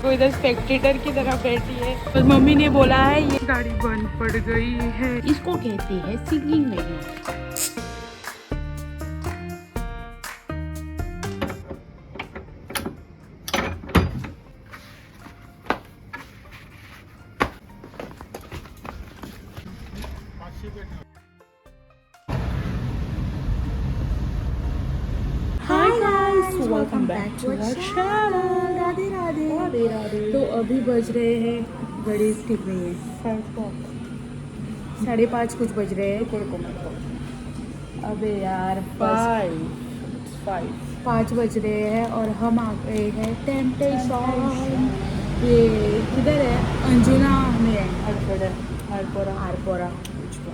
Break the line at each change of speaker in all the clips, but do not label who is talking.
वो इधर स्पेक्टेटर की तरह बैठी है और मम्मी ने बोला है ये गाड़ी बंद पड़ गई है। इसको कहते हैं सिग्नलिंग नहीं। Welcome back to our channel. Radhe Radhe Radhe Radhe. तो अभी बज रहे हैं, घड़ी ठीक नहीं है, 5:30 कुछ बज रहे हैं। अबे यार 5 बज रहे हैं और हम आ गए हैं टेम्पटेशन। ये किधर है? अंजुना में है, आरपोरा।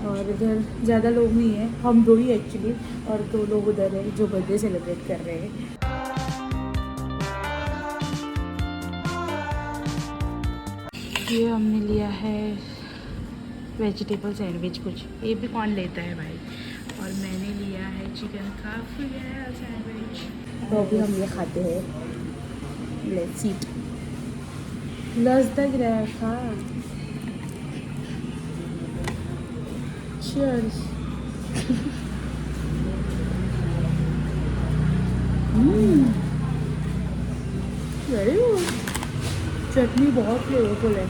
और इधर ज़्यादा लोग नहीं है, हम दो ही एक्चुअली, और 2 लोग उधर है जो बर्थडे सेलिब्रेट कर रहे हैं। ये हमने लिया है वेजिटेबल सैंडविच कुछ, ये भी कौन लेता है भाई। और मैंने लिया है चिकन का सैंडविच। तो अभी हम ये खाते हैं। Let's eat. लस तक रहा था। चीयर्स। Very good. चटनी बहुत फ्लेवरफुल है।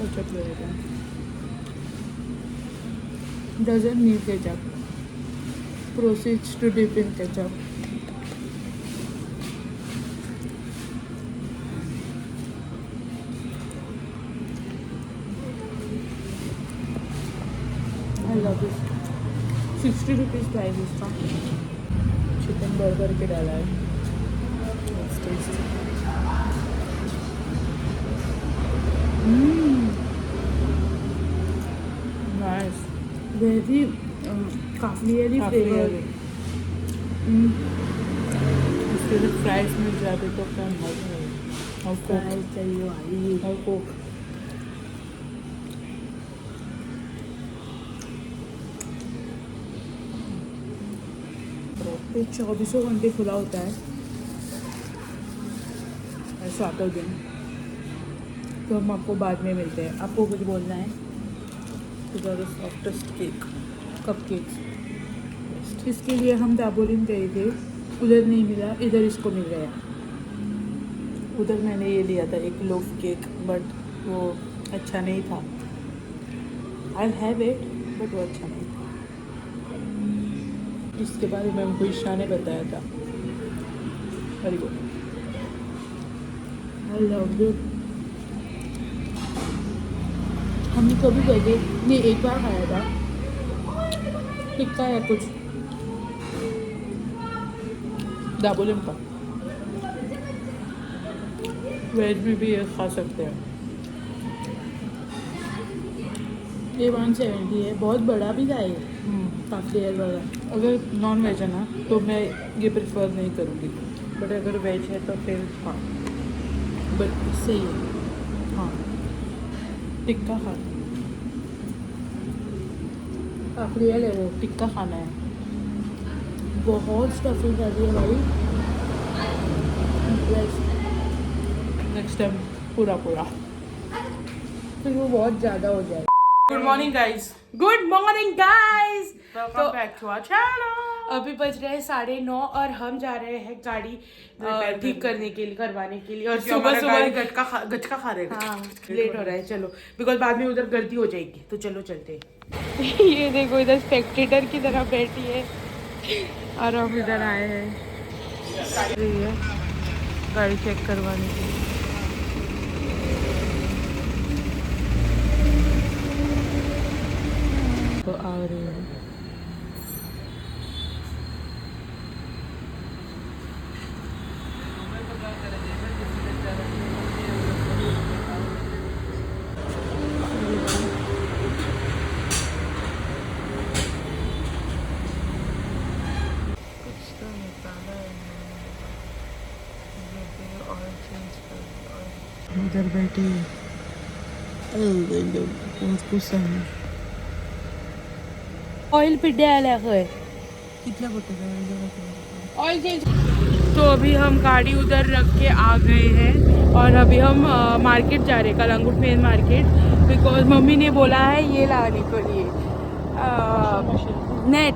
अच्छा फ्लेवर है। Doesn't need ketchup. Proceeds to dip in ketchup. I love it. 60 rupees price इसका। चिकन बर्गर के डाला है। It's tasty. Nice. Very काफली फ्लेवर। इसके लिए फ्राइज मिल जाते तो क्या मजा है। और फ्राइज चाहिए भाई। और कोक। ये 24 घंटे खुला होता है, सातों दिन। तो हम आपको बाद में मिलते हैं। आपको कुछ बोलना है? Softest cake, cup cakes. इसके लिए हम दाबोलिम गए थे, उधर नहीं मिला, इधर इसको मिल गया। उधर मैंने ये लिया था एक लोफ केक, बट वो अच्छा नहीं था। आई हैव इट, बट वो अच्छा नहीं था। इसके बारे में हमको ईशा ने बताया था। Very good. I love you. हम कभी गए थे नहीं, एक बार खाया था। टिक्का है कुछ दाबोलिम का। वेज में भी ये खा सकते हैं। ये 170 है, बहुत बड़ा भी था ये, काफ़ी देर वाला। अगर नॉन वेज है ना तो मैं ये प्रेफर नहीं करूँगी, बट अगर वेज है तो फिर हाँ, बट सही है। हाँ, टिक्का खा, काफ़ी है वो टिक्का खाना है। बहुत स्टफिंग कर रही है भाई। नेक्स्ट टाइम पूरा फिर वो बहुत ज़्यादा हो जाए। Good morning guys. Welcome back to our channel. अभी बज रहे हैं 9:30 और हम जा रहे हैं गाड़ी ठीक करने के लिए, करवाने के लिए। और सुबह गचका खा रहे हैं। हाँ, लेट हो रहा है। चलो, बिकॉज बाद में उधर गर्दी हो जाएगी, तो चलो चलते हैं। ये देखो, इधर स्पेक्टेटर की तरह बैठी है और हम इधर आए हैं गाड़ी चेक करवाने के लिए। तो आ रही है। इधर बैठी ऑइल पिड्डे आल्या खंय कितल्या पडटले ऑइल चेंज तो अभी हम गाड़ी उधर रख के आ गए हैं और अभी हम मार्केट जा रहे हैं, Calangute main market, because mummy ने बोला है ये लाने के लिए नेट,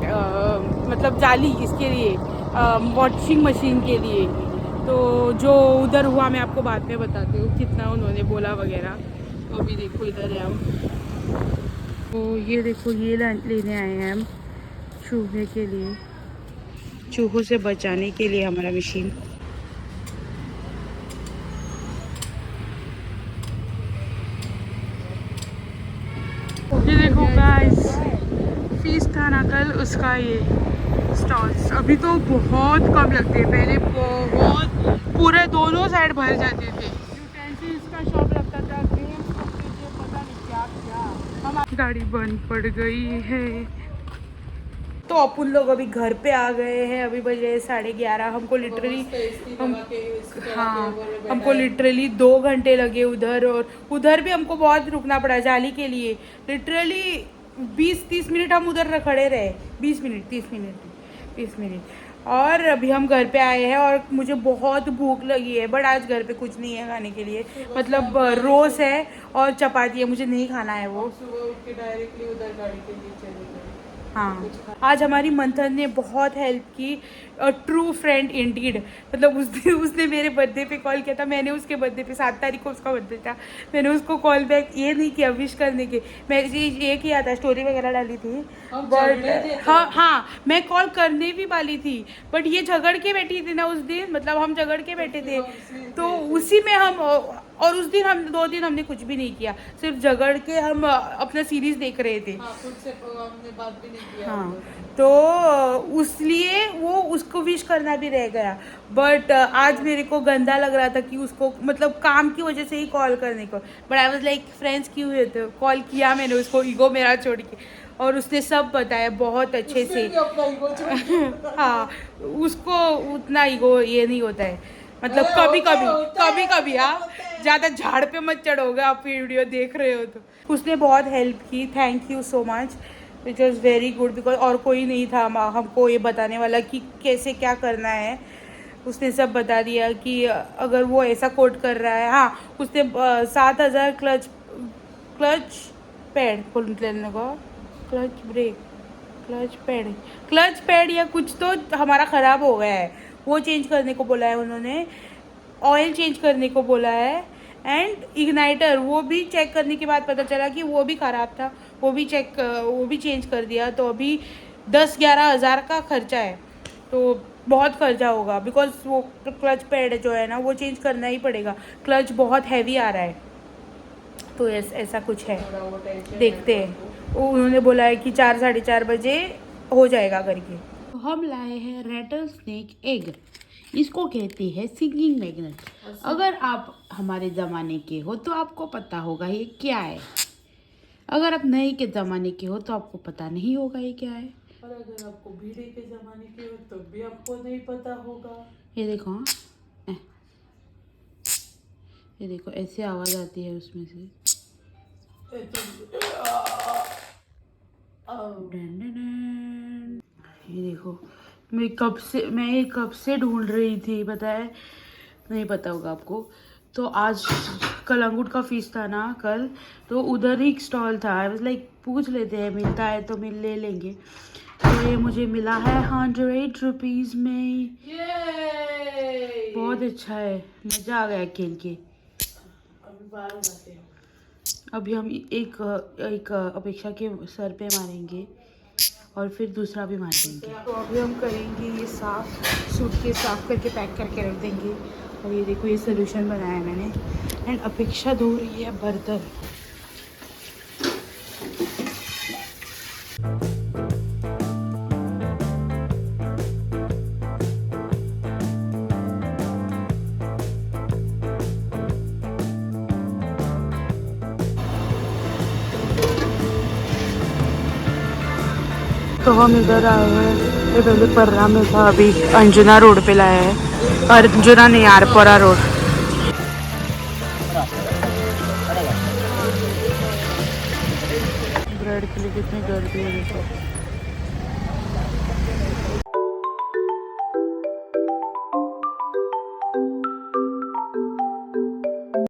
मतलब जाली, इसके लिए वॉशिंग मशीन के लिए। तो जो उधर हुआ मैं आपको बाद में बताती हूँ कितना उन्होंने बोला वगैरह। तो अभी देखो इधर है हम, तो ये देखो ये लेने आए हैं हम चूहे के लिए, चूहों से बचाने के लिए हमारा मशीन। ये देखो गाइस, फीस था ना कल, उसका ये स्टॉल्स अभी तो बहुत कम लगते हैं, पहले बहुत पूरे दोनों साइड भर जाते थे। यूटेंसिल्स का शॉप लगता था, गेम्स लगते थे, पता नहीं क्या क्या। हमारी गाड़ी बंद पड़ गई है, तो अपन लोग अभी घर पे आ गए हैं। अभी बजे 11:30। हमको लिटरली हमको लिटरली 2 घंटे लगे उधर, और उधर भी हमको बहुत रुकना पड़ा जाली के लिए। लिटरली 20-30 मिनट हम उधर खड़े रहे, 20 मिनट 30 मिनट। और अभी हम घर पे आए हैं और मुझे बहुत भूख लगी है, बट आज घर पे कुछ नहीं है खाने के लिए, मतलब रोज है और चपाती है, मुझे नहीं खाना है वो। सुबह उठ के डायरेक्टली उधर गाड़ी के लिए चले गए। हाँ, आज हमारी मंथन ने बहुत हेल्प की, ट्रू फ्रेंड इंडीड। मतलब उस दिन उसने मेरे बर्थडे पे कॉल किया था, मैंने उसके बर्थडे पे 7 तारीख को उसका बर्थडे था, मैंने उसको कॉल बैक ये नहीं किया विश करने के, मैं ये किया था, स्टोरी वगैरह डाली थी, बट हाँ मैं कॉल करने भी वाली थी, बट ये झगड़ के बैठी थी ना उस दिन, मतलब हम झगड़ के बैठे थे, तो उसी में हम, और उस दिन हम 2 दिन हमने कुछ भी नहीं किया, सिर्फ झगड़ के हम अपना सीरीज देख रहे थे। हाँ, खुद से हमने बात भी नहीं किया। हाँ, तो उसलिए वो उसको विश करना भी रह गया, बट आज मेरे को गंदा लग रहा था कि उसको, मतलब काम की वजह से ही कॉल करने को, but I was like friends क्यों है, तो कॉल किया मैंने उसको, ईगो मेरा छोड़ के, और उसने सब बताया बहुत अच्छे से। हाँ, उसको उतना ईगो ये नहीं होता है, मतलब कभी कभी हाँ, ज़्यादा झाड़ पे मत चढ़ोगे, आप वीडियो देख रहे हो तो। उसने बहुत हेल्प की, thank you so much, which was very good, because और कोई नहीं था हमको ये बताने वाला कि कैसे क्या करना है। उसने सब बता दिया कि अगर वो ऐसा कोट कर रहा है, हाँ उसने 7,000 क्लच पैड लेने को, क्लच ब्रेक, क्लच पैड या कुछ तो हमारा ख़राब हो गया है, वो चेंज करने को बोला है उन्होंने, ऑयल चेंज करने को बोला है, एंड इग्नाइटर वो भी चेक करने के बाद पता चला कि वो भी ख़राब था, वो भी चेंज कर दिया। तो अभी 10-11 हज़ार का खर्चा है, तो बहुत खर्चा होगा, बिकॉज वो क्लच पैड जो है ना वो चेंज करना ही पड़ेगा, क्लच बहुत हैवी आ रहा है, तो ऐसा कुछ है, देखते हैं। उन्होंने बोला है कि 4-4:30 बजे हो जाएगा करके। तो हम लाए हैं रेटल स्नेक एग, इसको कहते हैं सिंगिंग मैग्नेट। अगर आप हमारे ज़माने के हो तो आपको पता होगा ये क्या है, अगर आप नए के ज़माने के हो तो आपको पता नहीं होगा ये क्या है, और अगर आपको भीड़े के ज़माने के हो तो भी आपको नहीं पता होगा। ये देखो, हाँ ये देखो ऐसे आवाज़ आती है उसमें से, ये देखो, मैं कब से ढूंढ रही थी, पता है, नहीं पता होगा आपको। तो आज कलंगुट का फीस था ना कल, तो उधर ही एक स्टॉल था, आई वाज लाइक पूछ लेते हैं, मिलता है तो ले लेंगे। तो ये मुझे मिला है 100 रुपीज़ में, बहुत अच्छा है, मज़ा आ गया खेल के। अभी बाल उगाते हैं, अभी हम एक अपेक्षा के सर पे मारेंगे और फिर दूसरा भी मार देंगे। तो अभी हम करेंगे ये साफ, सूटकेस साफ करके पैक करके रख देंगे। और ये देखो ये सोल्यूशन बनाया है मैंने, एंड अपेक्षा धो रही है बर्तन। तो हम इधर आए हैं, ये पहले पर्रा में था, अभी अंजुना रोड पे लाया है, और अंजुना नहीं, आरपोरा रोड। ब्रेड के लिए कितनी गर्दी है देखो।